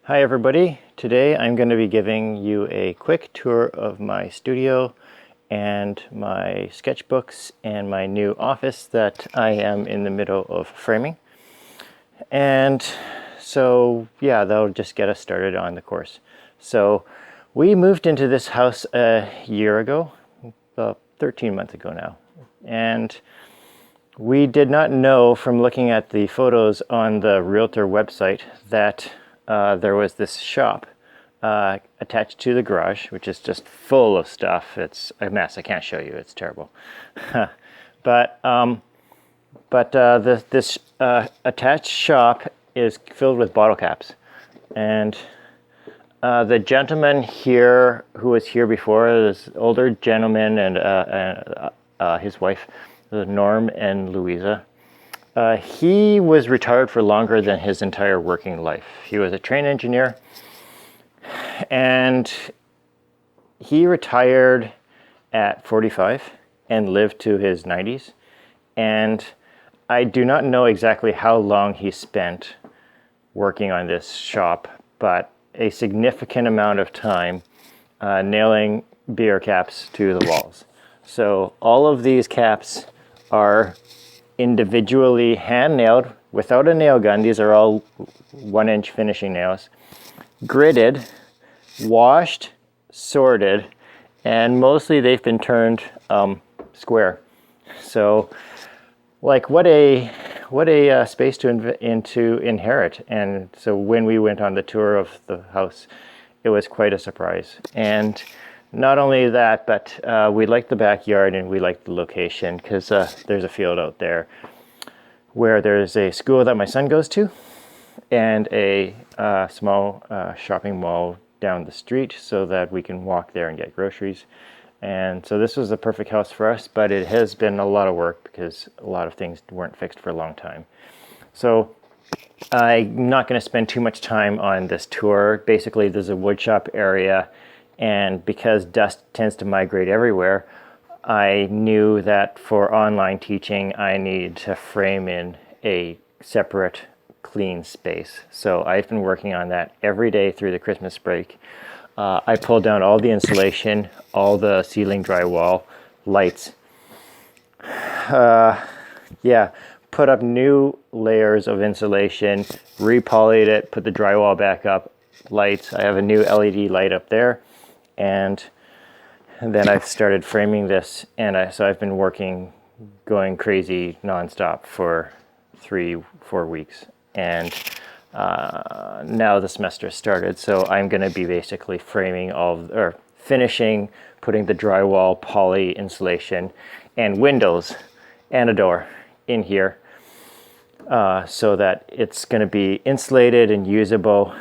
Hi everybody. Today I'm going to be giving you a quick tour of my studio and my sketchbooks and my new office that I am in the middle of framing. And so yeah, that'll just get us started on the course. So we moved into this house a year ago, about 13 months ago now. And we did not know from looking at the photos on the realtor website that there was this shop attached to the garage, which is just full of stuff. It's a mess. I can't show you. It's terrible. but this attached shop is filled with bottle caps. And the gentleman here who was here before, this older gentleman and his wife, Norm and Louisa, he was retired for longer than his entire working life. He was a train engineer, and he retired at 45 and lived to his 90s. And I do not know exactly how long he spent working on this shop, but a significant amount of time nailing beer caps to the walls. So all of these caps are individually hand nailed without a nail gun. These are all 1-inch finishing nails, gridded, washed, sorted, and mostly they've been turned square. So like what a space to inherit. And so when we went on the tour of the house, it was quite a surprise. And not only that, but we liked the backyard and we liked the location because there's a field out there where there's a school that my son goes to and a small shopping mall down the street so that we can walk there and get groceries. And so this was the perfect house for us, but it has been a lot of work because a lot of things weren't fixed for a long time. So I'm not going to spend too much time on this tour. Basically, there's a wood shop area, and because dust tends to migrate everywhere, I knew that for online teaching, I need to frame in a separate, clean space. So I've been working on that every day through the Christmas break. I pulled down all the insulation, all the ceiling drywall, lights. Put up new layers of insulation, repolyed it, put the drywall back up, lights. I have a new LED light up there. And then I've started framing this, and so I've been going crazy nonstop for 3-4 weeks. And now the semester started, so I'm going to be basically finishing, putting the drywall, poly insulation, and windows, and a door in here, so that it's going to be insulated and usable.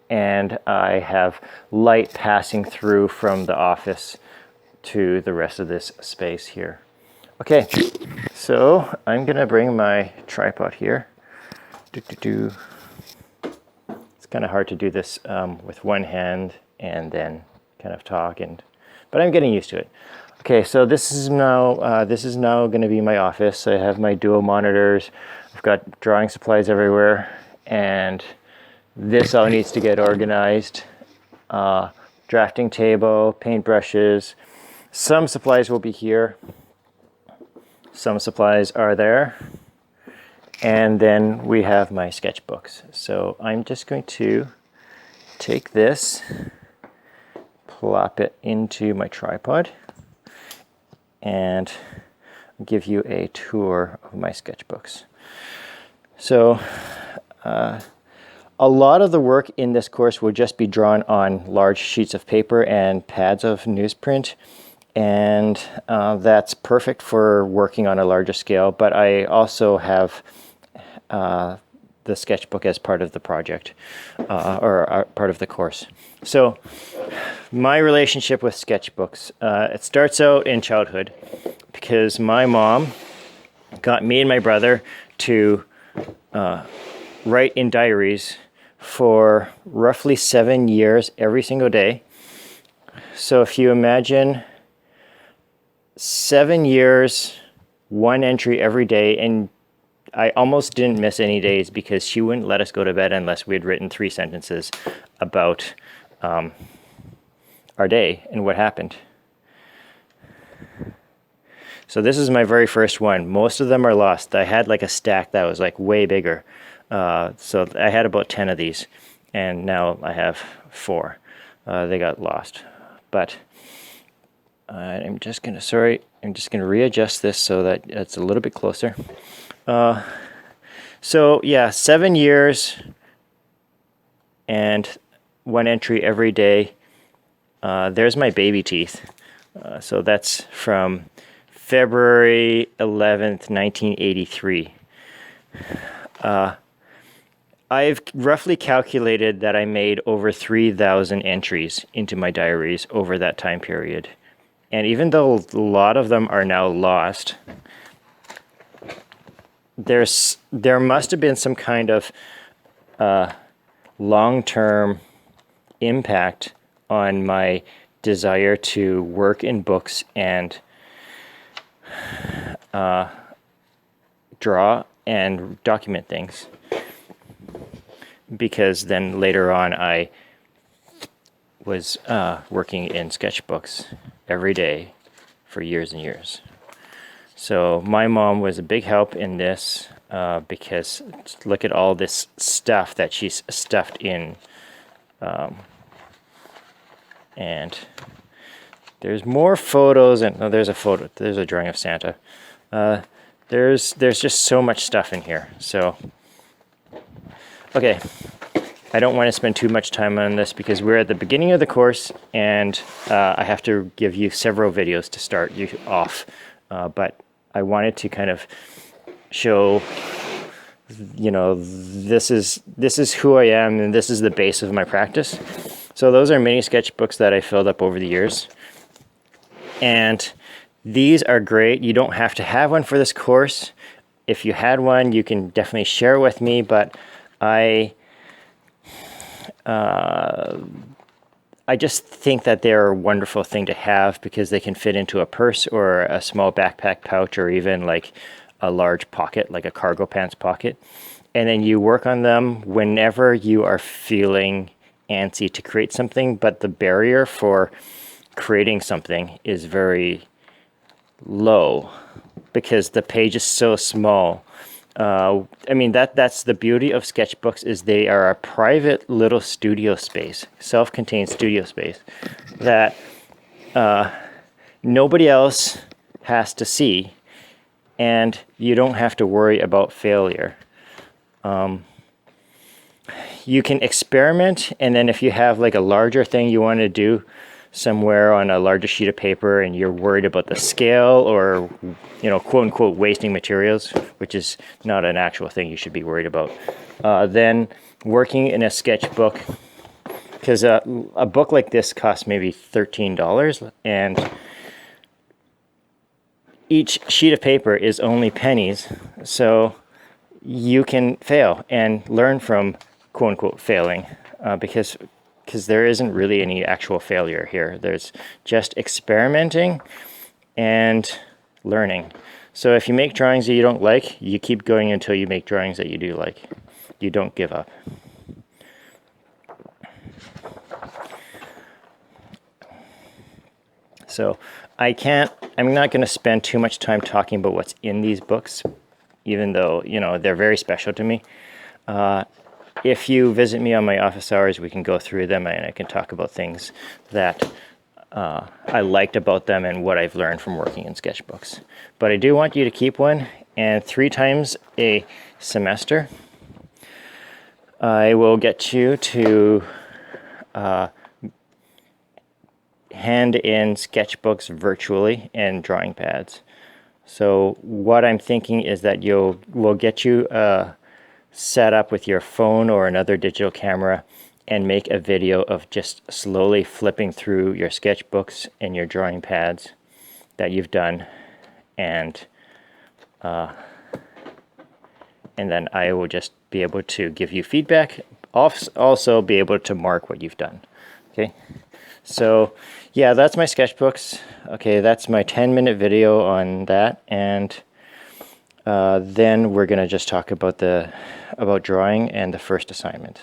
And I have light passing through from the office to the rest of this space here. Okay, so I'm going to bring my tripod here. It's kind of hard to do this with one hand and then kind of talk, but I'm getting used to it. Okay, so this is now going to be my office. I have my dual monitors. I've got drawing supplies everywhere, and this all needs to get organized. Drafting table, paintbrushes. Some supplies will be here. Some supplies are there. And then we have my sketchbooks. So I'm just going to take this, plop it into my tripod, and give you a tour of my sketchbooks. So a lot of the work in this course will just be drawn on large sheets of paper and pads of newsprint, and that's perfect for working on a larger scale, but I also have the sketchbook as part of the project, or part of the course. So my relationship with sketchbooks, it starts out in childhood because my mom got me and my brother to write in diaries for roughly 7 years every single day. So if you imagine 7 years, one entry every day, and I almost didn't miss any days because she wouldn't let us go to bed unless we had written 3 sentences about our day and what happened. So this is my very first one. Most of them are lost. I had like a stack that was like way bigger. So I had about 10 of these, and now I have 4. They got lost. But I'm just gonna readjust this so that it's a little bit closer. So yeah, 7 years and 1 entry every day. There's my baby teeth. So that's from February 11th, 1983. I've roughly calculated that I made over 3,000 entries into my diaries over that time period. And even though a lot of them are now lost, there must have been some kind of long-term impact on my desire to work in books and draw and document things, because then later on I was working in sketchbooks every day for years and years. So my mom was a big help in this because look at all this stuff that she's stuffed in. And there's more photos, and oh, there's a drawing of Santa. There's just so much stuff in here. So okay, I don't want to spend too much time on this because we're at the beginning of the course, and I have to give you several videos to start you off. But I wanted to kind of show, you know, this is who I am, and this is the base of my practice. So those are mini sketchbooks that I filled up over the years. And these are great. You don't have to have one for this course. If you had one, you can definitely share with me, but I just think that they're a wonderful thing to have because they can fit into a purse or a small backpack pouch, or even like a large pocket, like a cargo pants pocket. And then you work on them whenever you are feeling antsy to create something, but the barrier for creating something is very low because the page is so small. I mean, that's the beauty of sketchbooks, is they are a private little studio space, self-contained studio space that nobody else has to see, and you don't have to worry about failure. You can experiment, and then if you have like a larger thing you want to do somewhere on a larger sheet of paper and you're worried about the scale, or, you know, quote unquote wasting materials, which is not an actual thing you should be worried about, then working in a sketchbook, because a book like this costs maybe $13, and each sheet of paper is only pennies, so you can fail and learn from quote unquote failing, because there isn't really any actual failure here. There's just experimenting and learning. So if you make drawings that you don't like, you keep going until you make drawings that you do like. You don't give up. So I'm not going to spend too much time talking about what's in these books, even though, you know, they're very special to me. If you visit me on my office hours, we can go through them, and I can talk about things that I liked about them and what I've learned from working in sketchbooks. But I do want you to keep one, and 3 times a semester, I will get you to hand in sketchbooks virtually and drawing pads. So what I'm thinking is that we'll get you set up with your phone or another digital camera and make a video of just slowly flipping through your sketchbooks and your drawing pads that you've done, and then I will just be able to give you feedback, also be able to mark what you've done. Okay, so yeah, that's my sketchbooks. Okay, that's my 10-minute video on that, and Then we're going to just talk about about drawing and the first assignment.